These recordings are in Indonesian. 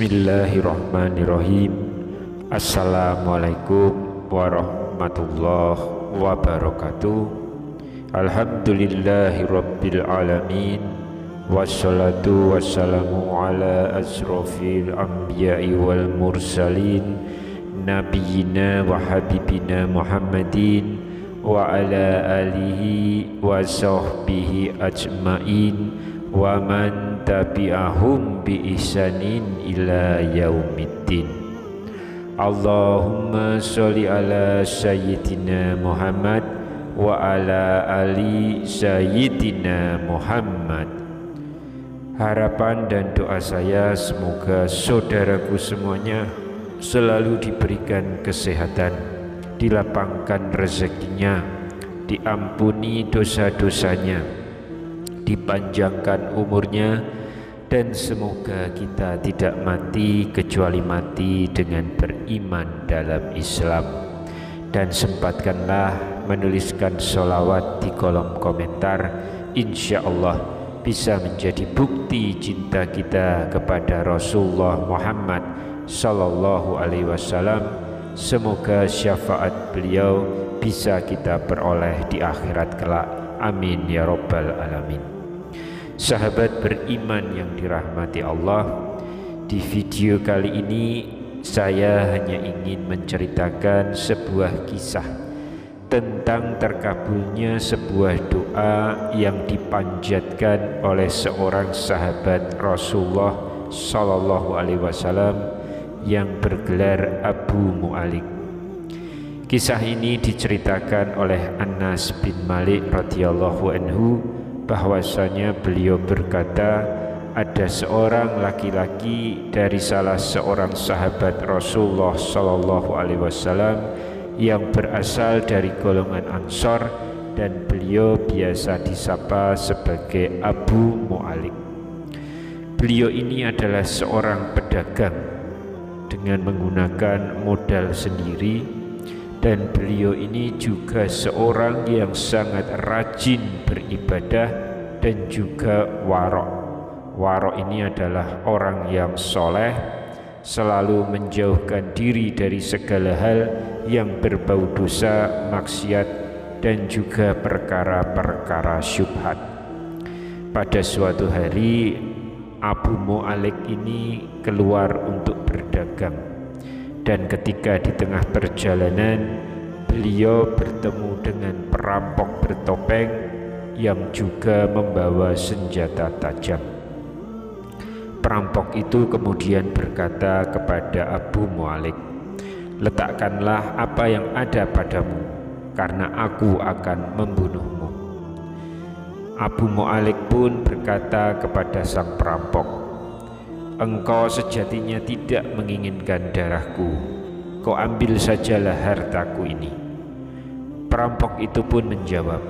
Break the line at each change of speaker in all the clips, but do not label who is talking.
Bismillahirrahmanirrahim. Assalamualaikum warahmatullahi wabarakatuh. Alhamdulillahirabbil alamin. Wassalatu wassalamu ala asrofil anbiya'i wal mursalin nabiyyina wa habibina Muhammadin wa ala alihi wa sahbihi ajmain wa man tabi'ahum bi ihsanin ila yaumiddin. Allahumma sholli ala sayyidina Muhammad wa ala ali sayyidina Muhammad. Harapan dan doa saya semoga saudaraku semuanya selalu diberikan kesehatan, dilapangkan rezekinya, diampuni dosa-dosanya, dipanjangkan umurnya, dan semoga kita tidak mati kecuali mati dengan beriman dalam Islam. Dan sempatkanlah menuliskan sholawat di kolom komentar, insya Allah bisa menjadi bukti cinta kita kepada Rasulullah Muhammad Sallallahu Alaihi Wasallam. Semoga syafaat beliau bisa kita peroleh di akhirat kelak. Amin ya Rabbal Alamin. Sahabat beriman yang dirahmati Allah, di video kali ini saya hanya ingin menceritakan sebuah kisah tentang terkabulnya sebuah doa yang dipanjatkan oleh seorang sahabat Rasulullah Sallallahu Alaihi Wasallam yang bergelar Abu Mu'alik. Kisah ini diceritakan oleh Anas bin Malik radhiyallahu anhu, bahwasanya beliau berkata, ada seorang laki-laki dari salah seorang sahabat Rasulullah Sallallahu Alaihi Wasallam yang berasal dari golongan Ansor, dan beliau biasa disapa sebagai Abu Mu'alik. Beliau ini adalah seorang pedagang dengan menggunakan modal sendiri, dan beliau ini juga seorang yang sangat rajin beribadah dan juga warok. Warok ini adalah orang yang soleh, selalu menjauhkan diri dari segala hal yang berbau dosa, maksiat, dan juga perkara-perkara syubhat. Pada suatu hari Abu Mu'alik ini keluar untuk berdagang, dan ketika di tengah perjalanan beliau bertemu dengan perampok bertopeng yang juga membawa senjata tajam. Perampok itu kemudian berkata kepada Abu Mu'alik, letakkanlah apa yang ada padamu, karena aku akan membunuhmu. Abu Mu'alik pun berkata kepada sang perampok, engkau sejatinya tidak menginginkan darahku, kau ambil sajalah hartaku ini. Perampok itu pun menjawab,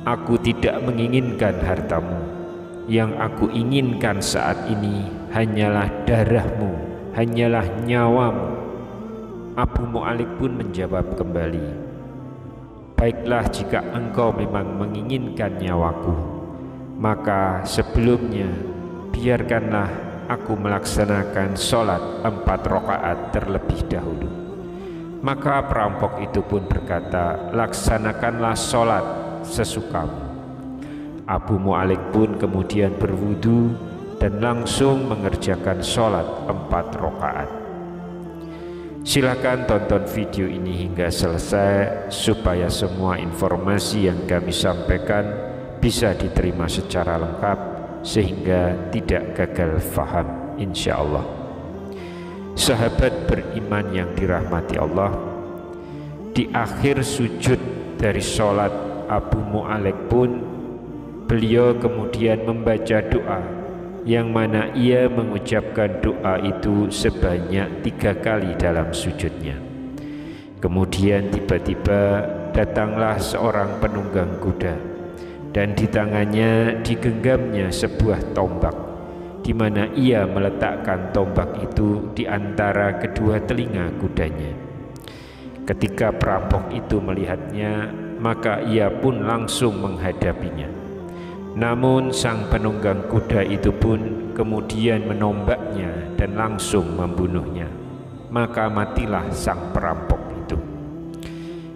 aku tidak menginginkan hartamu, yang aku inginkan saat ini hanyalah darahmu, hanyalah nyawamu. Abu Mu'alik pun menjawab kembali, baiklah, jika engkau memang menginginkan nyawaku, maka sebelumnya biarkanlah aku melaksanakan sholat 4 rakaat terlebih dahulu. Maka perampok itu pun berkata, laksanakanlah sholat sesukamu. Abu Mu'alik pun kemudian berwudu dan langsung mengerjakan sholat 4 rakaat. Silakan tonton video ini hingga selesai supaya semua informasi yang kami sampaikan bisa diterima secara lengkap sehingga tidak gagal faham, insya Allah. Sahabat beriman yang dirahmati Allah, di akhir sujud dari sholat Abu Mu'alik pun beliau kemudian membaca doa, yang mana ia mengucapkan doa itu sebanyak 3 kali dalam sujudnya. Kemudian tiba-tiba datanglah seorang penunggang kuda, dan di tangannya digenggamnya sebuah tombak, di mana ia meletakkan tombak itu di antara kedua telinga kudanya. Ketika perampok itu melihatnya, maka ia pun langsung menghadapinya. Namun sang penunggang kuda itu pun kemudian menombaknya dan langsung membunuhnya. Maka matilah sang perampok itu.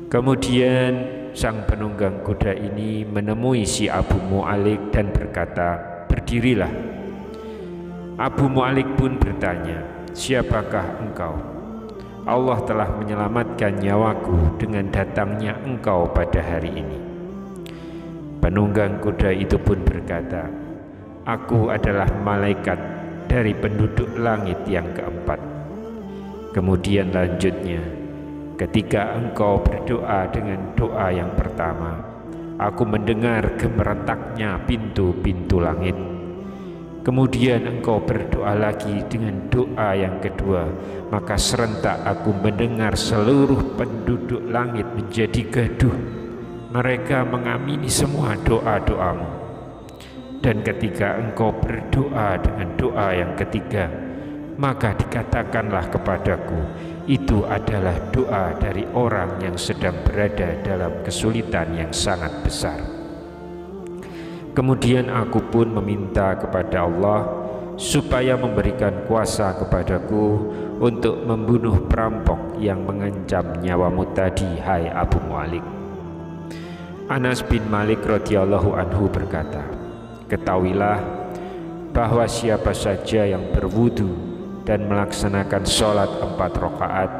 Kemudian sang penunggang kuda ini menemui si Abu Mu'alik dan berkata, "Berdirilah." Abu Mu'alik pun bertanya, "Siapakah engkau?" "Allah telah menyelamatkan nyawaku dengan datangnya engkau pada hari ini." Penunggang kuda itu pun berkata, "Aku adalah malaikat dari penduduk langit yang keempat." Kemudian lanjutnya, "Ketika engkau berdoa dengan doa yang pertama, aku mendengar gemeretaknya pintu-pintu langit. Kemudian engkau berdoa lagi dengan doa yang kedua, maka serentak aku mendengar seluruh penduduk langit menjadi gaduh. Mereka mengamini semua doa-doamu. Dan ketika engkau berdoa dengan doa yang ketiga, maka dikatakanlah kepadaku, itu adalah doa dari orang yang sedang berada dalam kesulitan yang sangat besar. Kemudian aku pun meminta kepada Allah supaya memberikan kuasa kepadaku untuk membunuh perampok yang mengancam nyawamu tadi, hai Abu Mu'alik." Anas bin Malik radhiyallahu anhu berkata, "Ketahuilah bahwa siapa saja yang berwudu dan melaksanakan sholat 4 rakaat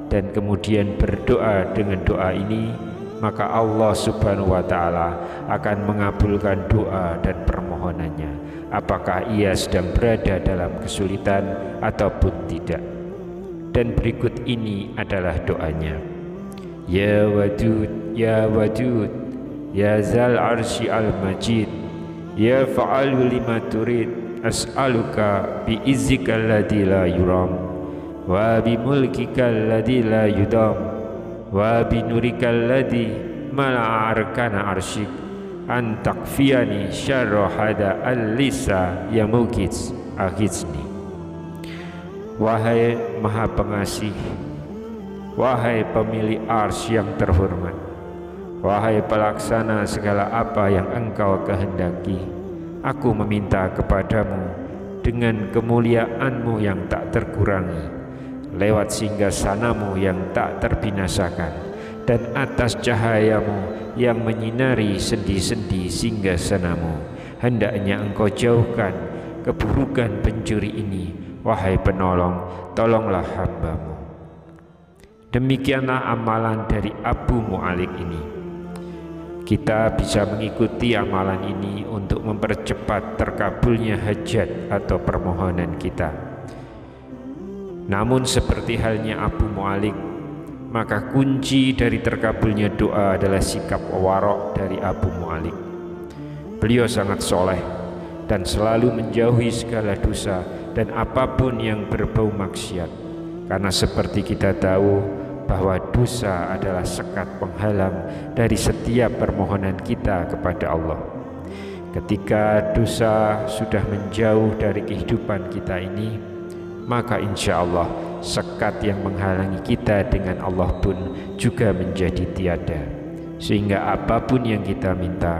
dan kemudian berdoa dengan doa ini, maka Allah subhanahu wa ta'ala akan mengabulkan doa dan permohonannya, apakah ia sedang berada dalam kesulitan ataupun tidak." Dan berikut ini adalah doanya: "Ya Wadud, ya Wadud, ya Zal Arsy Al-Majid, ya Fa'alu lima turid, as'aluka bi izzika alladhi la yuram, wa bi mulkika alladhi la yudam, wa bi nurika alladhi mala'a arkana arsyik, an takfiyani syarra hada al-lisa ya muqiz akhidni." Wahai Maha Pengasih, wahai pemilik arsy yang terhormat, wahai pelaksana segala apa yang engkau kehendaki, aku meminta kepadamu dengan kemuliaanmu yang tak terkurangi, lewat singgasanamu yang tak terbinasakan, dan atas cahayamu yang menyinari sendi-sendi singgasanamu, hendaknya engkau jauhkan keburukan pencuri ini. Wahai penolong, tolonglah hambamu. Demikianlah amalan dari Abu Mu'alik ini. Kita bisa mengikuti amalan ini untuk mempercepat terkabulnya hajat atau permohonan kita. Namun seperti halnya Abu Mu'alik, maka kunci dari terkabulnya doa adalah sikap warok dari Abu Mu'alik. Beliau sangat soleh dan selalu menjauhi segala dosa dan apapun yang berbau maksiat, karena seperti kita tahu bahwa dosa adalah sekat penghalang dari setiap permohonan kita kepada Allah. Ketika dosa sudah menjauh dari kehidupan kita ini, maka insya Allah sekat yang menghalangi kita dengan Allah pun juga menjadi tiada, sehingga apapun yang kita minta,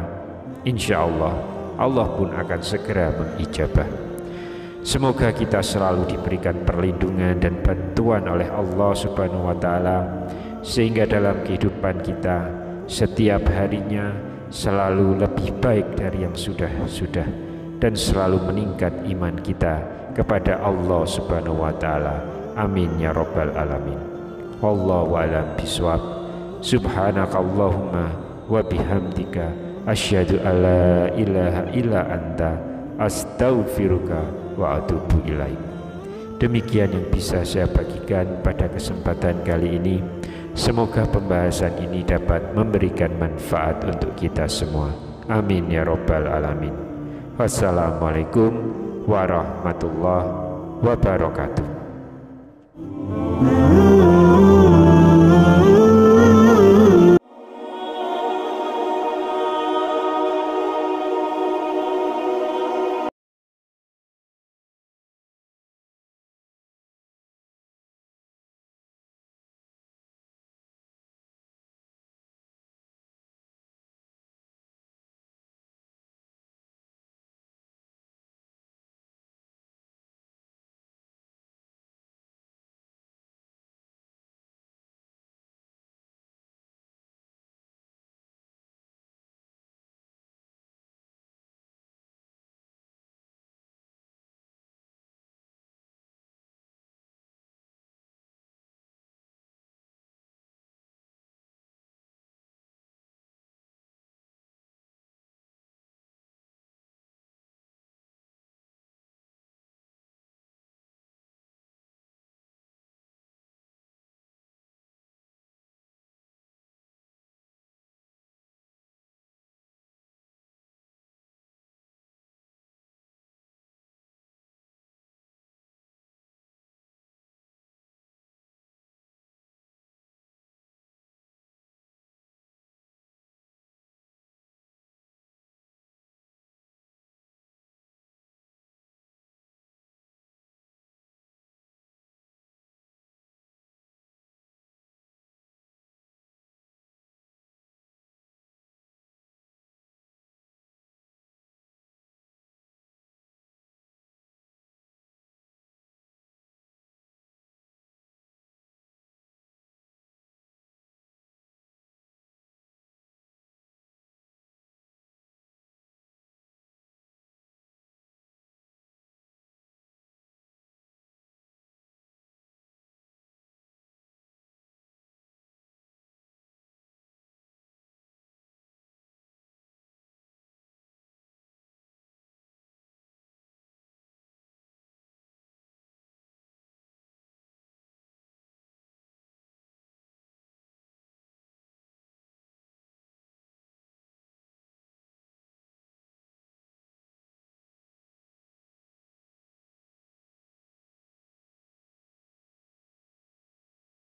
insya Allah Allah pun akan segera mengijabah. Semoga kita selalu diberikan perlindungan dan bantuan oleh Allah subhanahu wa ta'ala, sehingga dalam kehidupan kita setiap harinya selalu lebih baik dari yang sudah-sudah, dan selalu meningkat iman kita kepada Allah subhanahu wa ta'ala. Amin ya rabbal alamin. Wallahu a'lam bishawab. Subhanakallahumma wa bihamdika asyhadu alla ilaha illa anta astaghfiruka wa atubu ilaik. Demikian yang bisa saya bagikan pada kesempatan kali ini. Semoga pembahasan ini dapat memberikan manfaat untuk kita semua. Amin ya rabbal alamin. Wassalamualaikum warahmatullahi wabarakatuh.